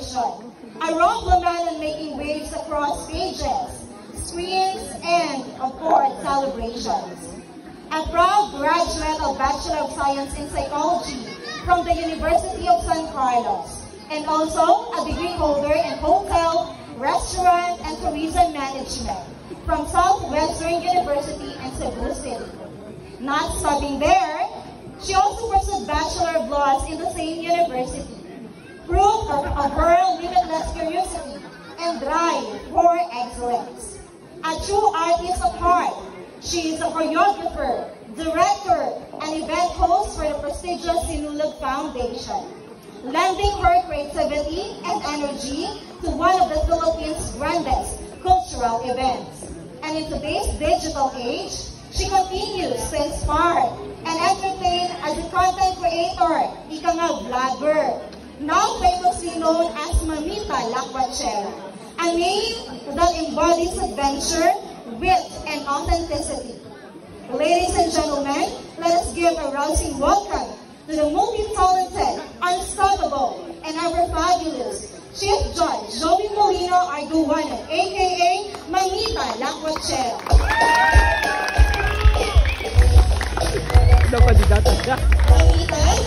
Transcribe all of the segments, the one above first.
edition. A raw woman on making waves across pages, screens, and, of course, celebrations. A proud graduate of Bachelor of Science in Psychology from the University of San Carlos, and also a degree holder in Hotel, Restaurant, and Tourism Management from Southwestern University in Cebu City. Not stopping there, she also pursued Bachelor of Laws in the same university. Proof of her limitless curiosity and drive for excellence. A true artist of heart, she is a choreographer, director, and event host for the prestigious Sinulog Foundation, lending her creativity and energy to one of the Philippines' grandest cultural events. And in today's digital age, she continues to inspire and entertain as a content creator, ika nga vlogger, now famously known as Mamita Lakwachera, a name that embodies adventure, wit, and authenticity. Ladies and gentlemen, let us give a rousing welcome to the multi-talented, unstoppable, and ever-fabulous Chief Judge Joey Molino Arguano, aka Mamita Lakwachera. Mamita,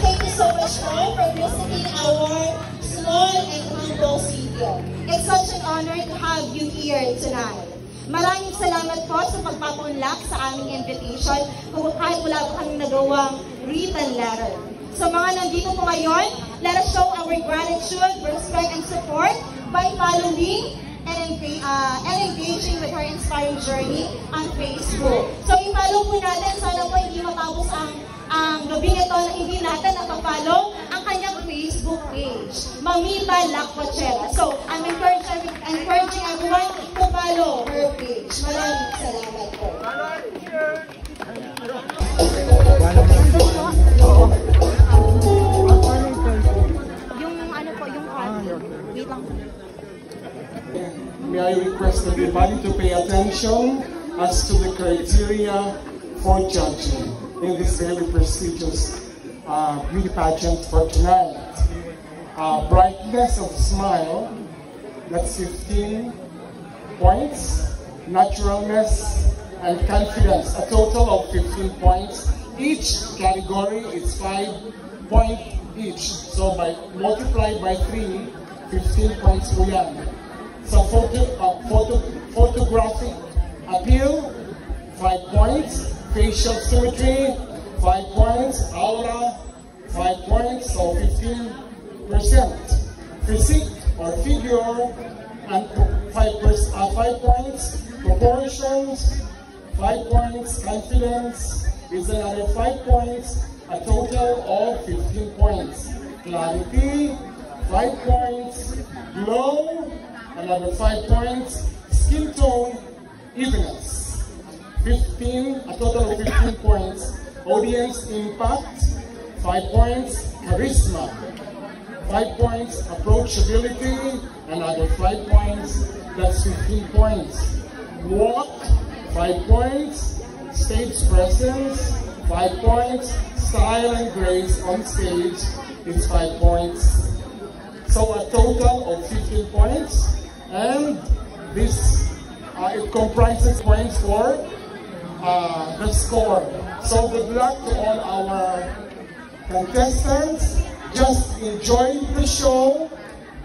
thank you so much for visiting our small and humble studio. It's such an honor to have you here tonight. Maraming salamat po sa pagpapaunlak sa aming invitation kung kahit wala po kami nagawang written letter. Sa mga nandito po ngayon, let us show our gratitude, respect, and support by following and engaging with her inspiring journey on Facebook. So i-follow po natin, sana po hindi matapos ang gabi nito na hindi natin nakapollow ang kanyang Facebook page, Mamita Lakwachera. So I'm encouraging everyone to follow her page. Maraming salamat po. Wait lang. May I request everybody to pay attention as to the criteria for judging in this very prestigious beauty pageant for tonight. Brightness of smile, that's 15 points. Naturalness and confidence, a total of 15 points. Each category is 5 points each. So multiplied by 3, 15 points po yan. So photographic appeal, 5 points. Facial symmetry, 5 points. Aura, 5 points, so 15%. Physique or figure, and 5 points. Proportions, 5 points. Confidence is another 5 points. A total of 15 points. Clarity, 5 points. Glow, another 5 points. Skin tone, evenness, 15, a total of 15 points. Audience impact, 5 points. Charisma, 5 points. Approachability, another 5 points. That's 15 points. Walk, 5 points. Stage presence, 5 points. Style and grace on stage is 5 points. So a total of 15 points, and this it comprises points for the score. So good luck to all our contestants. Just enjoy the show,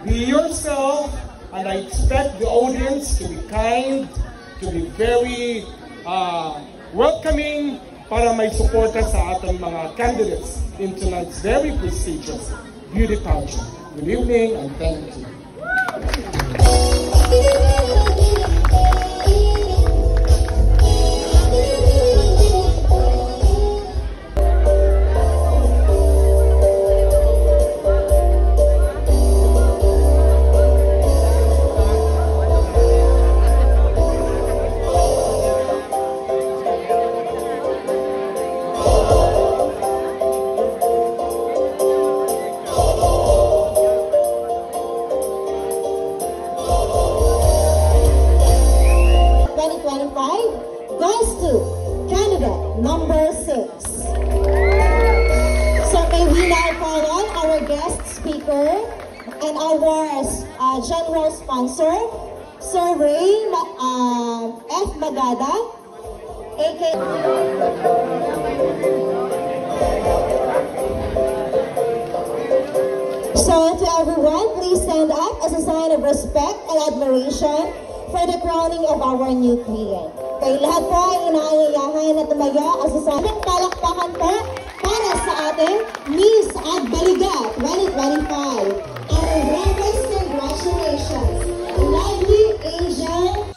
be yourself, and I expect the audience to be kind, to be very welcoming para may suporta sa ating mga candidates in tonight's very prestigious beauty pageant. Good evening and thank you. our general sponsor, Sir Ray F. Bagada, aka... So to everyone, please stand up as a sign of respect and admiration for the crowning of our new queen. Kayo lahat po ay inaayayahan na tumayo as a sign ng palakpakan po para sa ating Miss Agbaliga 2025. Our warmest congratulations, lovely Angel.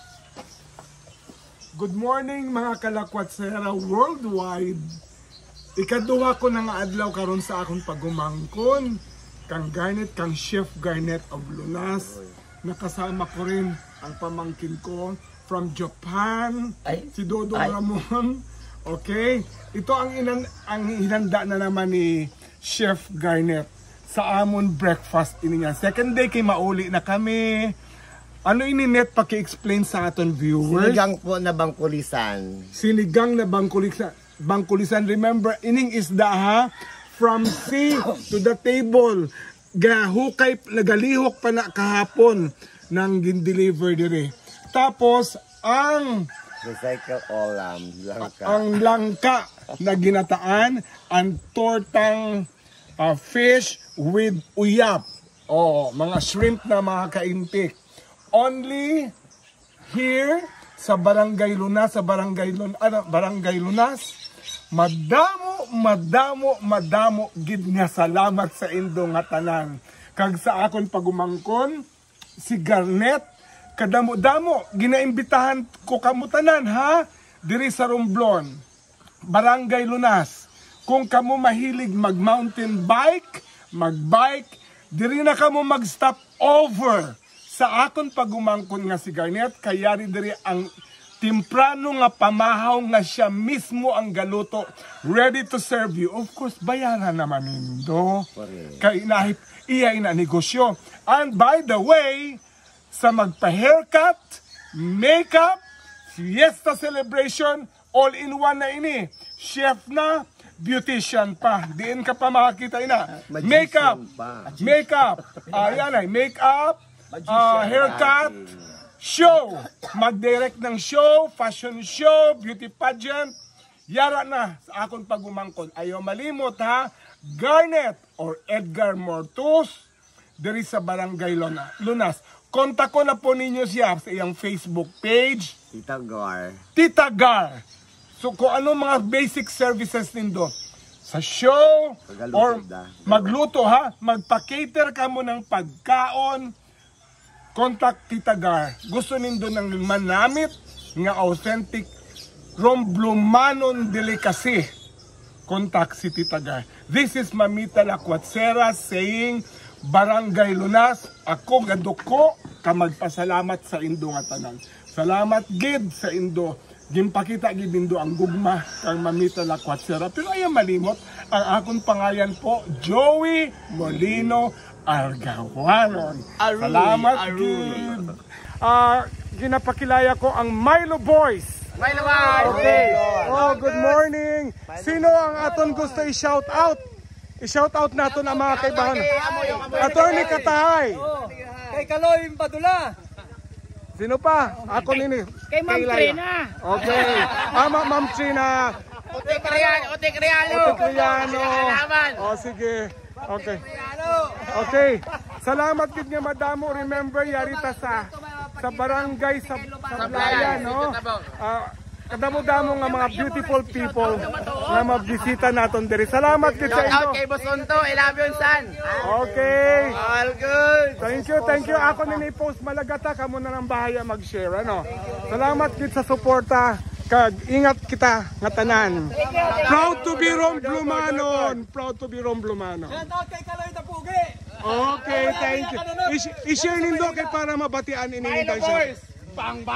Good morning mga kalakwatsera worldwide. Ikaduha ko na nga adlaw karon sa akong pagumangkon. Kang Garnet, kang Chef Garnet of Lunas. Nakasama ko rin ang pamangkin ko from Japan, si Dodong Ramon. Okay? Ito ang hinanda na naman ni Chef Garnet sa amon breakfast niya. Second day kay mauli na kami. Ano ini-net paki-explain sa aton viewers? Sinigang po na bangkulisan. Sinigang na bangkulisan. Remember, ining isda ha? From sea to the table. Gahukay, nagalihok pa na kahapon nang gin-deliver dire. Tapos, ang Recycle olam, langka. Ang langka na ginataan, ang tortang fish with uyap. Mga shrimp na mga kaintik. Only here sa Barangay Lunas, Barangay Lunas, madamo gid nga salamat sa indo nga tanan. Kag sa akon pagumangkon si Garnet, kadamo-damo ginaimbitahan ko kamo tanan ha diri sa Romblon, Barangay Lunas. Kung kamo mahilig mag-mountain bike, mag-bike, diri na kamo mag-stop over sa akon pagumangkon nga si Garnet. Kaya diri ang timprano nga pamahaw nga siya mismo ang galuto, ready to serve you. Of course, bayaran naman nindo. Kaya iya ina negosyo. And by the way, sa magpa-haircut, makeup, fiesta celebration, all in one na ini. Chef na, beautician pa. Diin ka pa makakita ina. Makeup, makeup, haircut, show, mag-direct ng show, fashion show, beauty pageant, yara na sa akong pagumangkon. Ayaw malimot ha, Garnet or Edgar Mortus, diri sa Barangay Lunas. Kontak ko na po ninyo siya sa iyang Facebook page. Tita Gar. So kung ano mga basic services nindo sa show, or magluto ha, magpa-cater ka mo ng pagkaon, contact Tita Gar. Gusto nindo ng manamit nga authentic Romblomanon delicacy, contact si Tita Gar. This is Mamita Lakwatsera saying, Barangay Lunas, ako gaduko ka magpasalamat sa indo nga tanan. Salamat gid sa indo. Gimpakita gid indo ang gugma kang Mamita Lakwatsera. Pero ayaw malimot, ang akong pangalan po, Joey Molino Argawanon. Salamat gid. Ginapakilaya ko ang Milo Boys. Milo Boys! Okay. Good morning. Sino ang aton gusto i-shout out? I-shout out natin ang mga kaibahan. Attorney Katahay. Kay Kaloy Padula. Sino pa? Ako nini. Kay Ma'am Trina. Okay. Ma'am Trina. Ote Criano. Sige. Okay. Okay. Salamat gid nga madamo. Remember yarita sa barangay sa playa, no? Kadamo-damo nga mga beautiful people na mabisita naton diri. Salamat gid sa inyo. Kay Bosonto, I love you son. Okay. All good. Thank you. Ako nini post malagata kamo na ng bahaya mag-share, ano. Salamat gid sa suporta. Kag ingat kita nga tanan. Proud to be Romblomanon. Kay Kaloy Tapugi. Okay, thank you. I-share nindo kay para mabatian ini siya. Bang.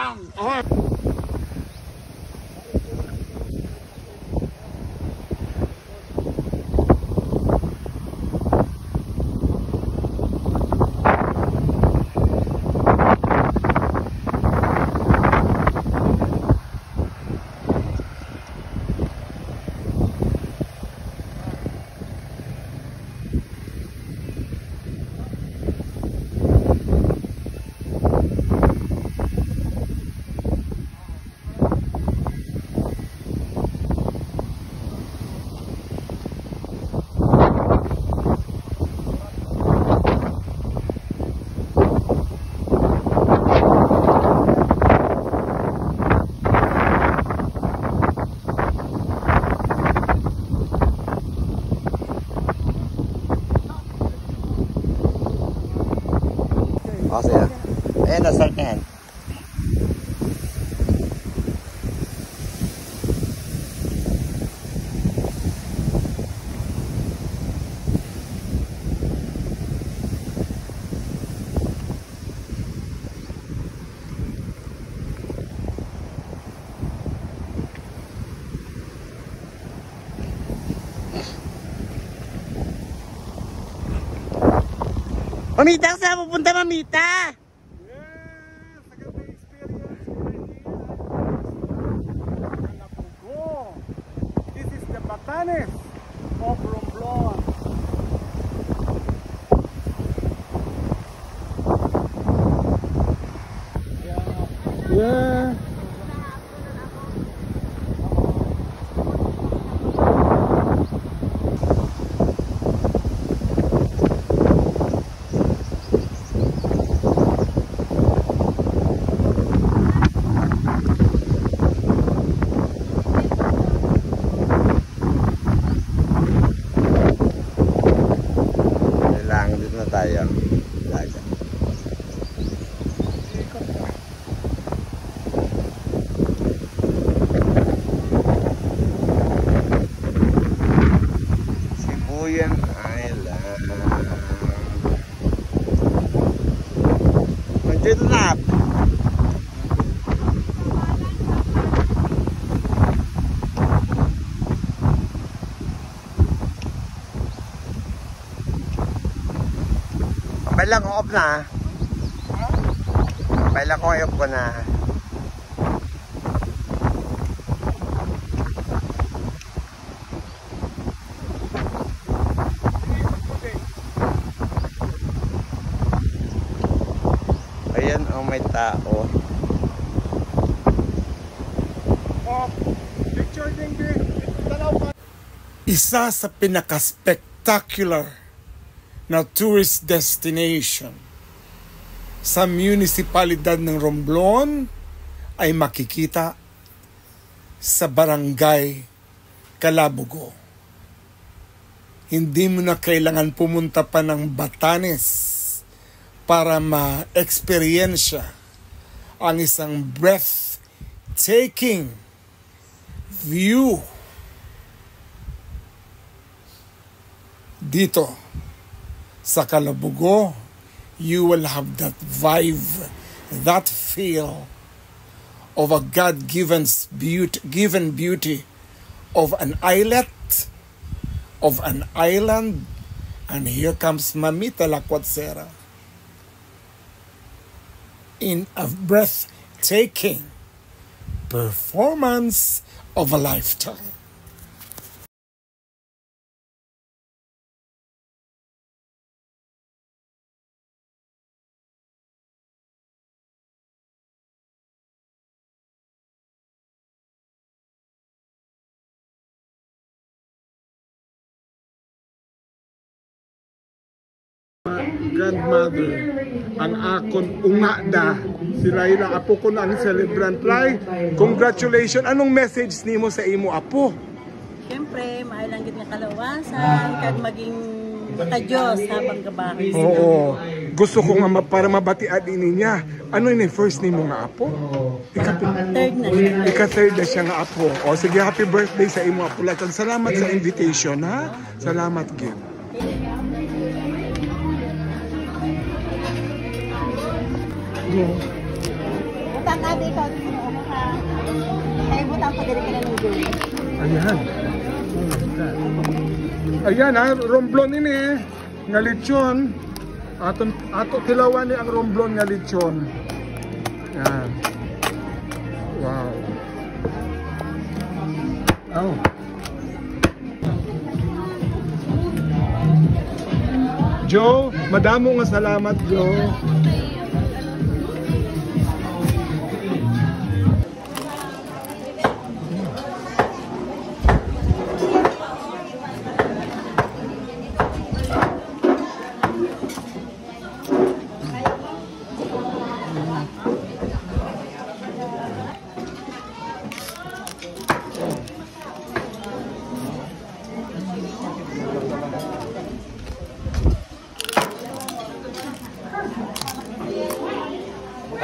Okay. Ayan na, start na yan. Mamita, saan pupunta, Mamita? Yes! Maganda experience Calabugo. This is the Batanes of Romblon. Yeah. Tayo. Dagat. Sibuyan Island. Nandito na. Bailang ko off na. Bailang ko off ko na. Ayan ang may tao. Picture din din. Isa sa pinaka-spectacular na tourist destination sa munisipalidad ng Romblon ay makikita sa barangay Calabugo. Hindi mo na kailangan pumunta pa ng Batanes para ma-experiensya ang isang breathtaking view dito. Sa Calabugo, you will have that vibe, that feel of a God-given beauty of an islet, of an island, and here comes Mamita Lacuatsera in a breathtaking performance of a lifetime. Grandmother, ang akon ungada, sila ila apo ko na ang celebrant lay. Congratulations. Anong message nimo sa imo apo? Siyempre, maalang gid nga kalawasan kag maging ka-Diyos habang gabahi. Oo. Gusto ko nga para mabatian ini niya. Ano ini first nimo nga apo? Third na siya. Ika-third na siya nga apo. O sige, happy birthday sa imo apo. Salamat sa invitation, ha? Salamat gid. Butang ka di ikaw dito ano ka. Ay butang ko diri ka na nudo. Ayan. Ayan ha, Romblon ini nga lechon. Ato tilawan ni ang Romblon nga lechon. Yan. Wow. Oh. Joe, madamo nga salamat, Joe.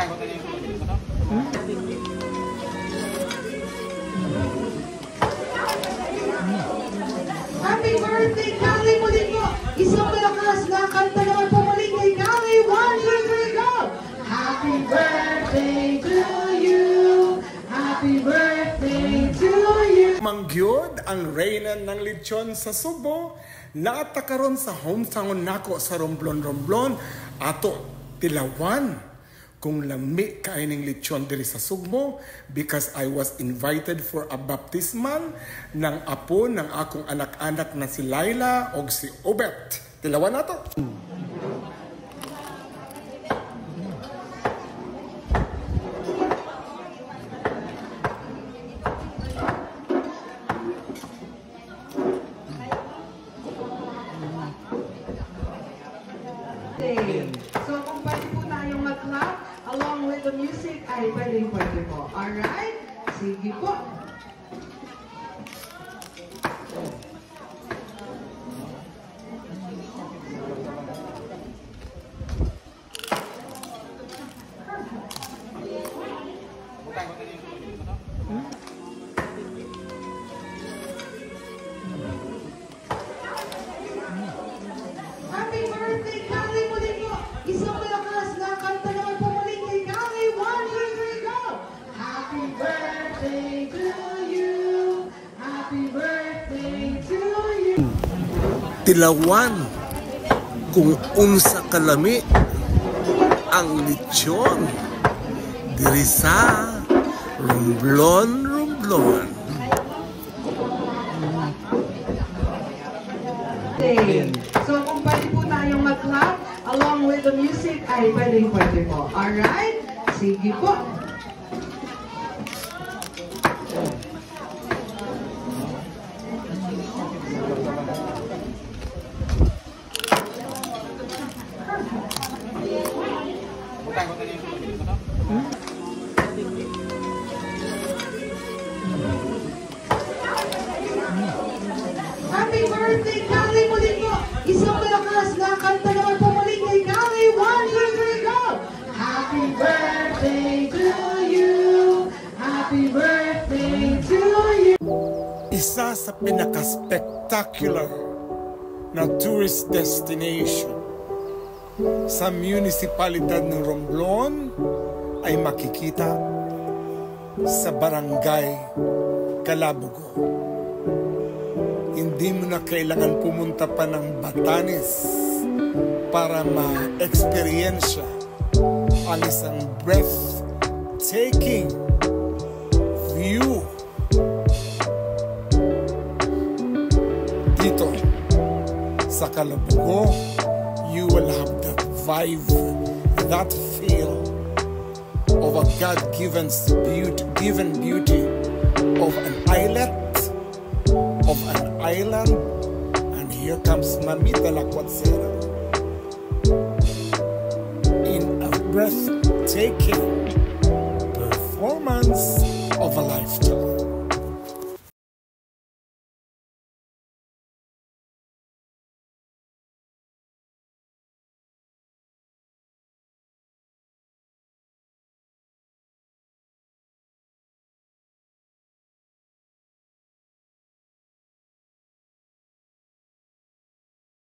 Happy birthday, Kali! Muli po! Isang malakas na kanta naman po muli kay Kali. 1, 2, 3, go! Happy birthday to you! Happy birthday to you! Mangyod ang reyna ng lechon sa Subo, naatakaron sa hometown nako sa Romblon ato tilawan kung lami kaining lechon diri sa Sugbo because I was invited for a baptismal ng apo ng akong anak-anak na si Laila o si Obet. Tilawan nato. So kung pwede po tayong mag-clap along with the music ay pwede po. Alright? Sige po. Happy birthday, Kali! Muli po! Isang malakas na kanta naman po muli kay Kali. 1, 2, 3, go! Happy birthday to you! Happy birthday to you! Tilawan kung unsa kalami ang lechon diri sa Romblon. So kung pwede po tayong mag-clap along with the music ay pwede po. Alright? Sige po. Happy birthday, Kali! Muli po! Isang malakas na kanta naman po muli kay Kali. 1, 2, 3, go! Happy birthday to you! Happy birthday to you! Isa sa pinaka-spectacular na tourist destination sa munisipalidad ng Romblon ay makikita sa barangay Calabugo. Hindi mo na kailangan pumunta pa ng Batanes para ma-experience ang isang breathtaking view dito sa Calabugo. You will have that vibe, that feel of a God-given beauty of an island, and here comes Mamita Lacuatsera in a breathtaking performance.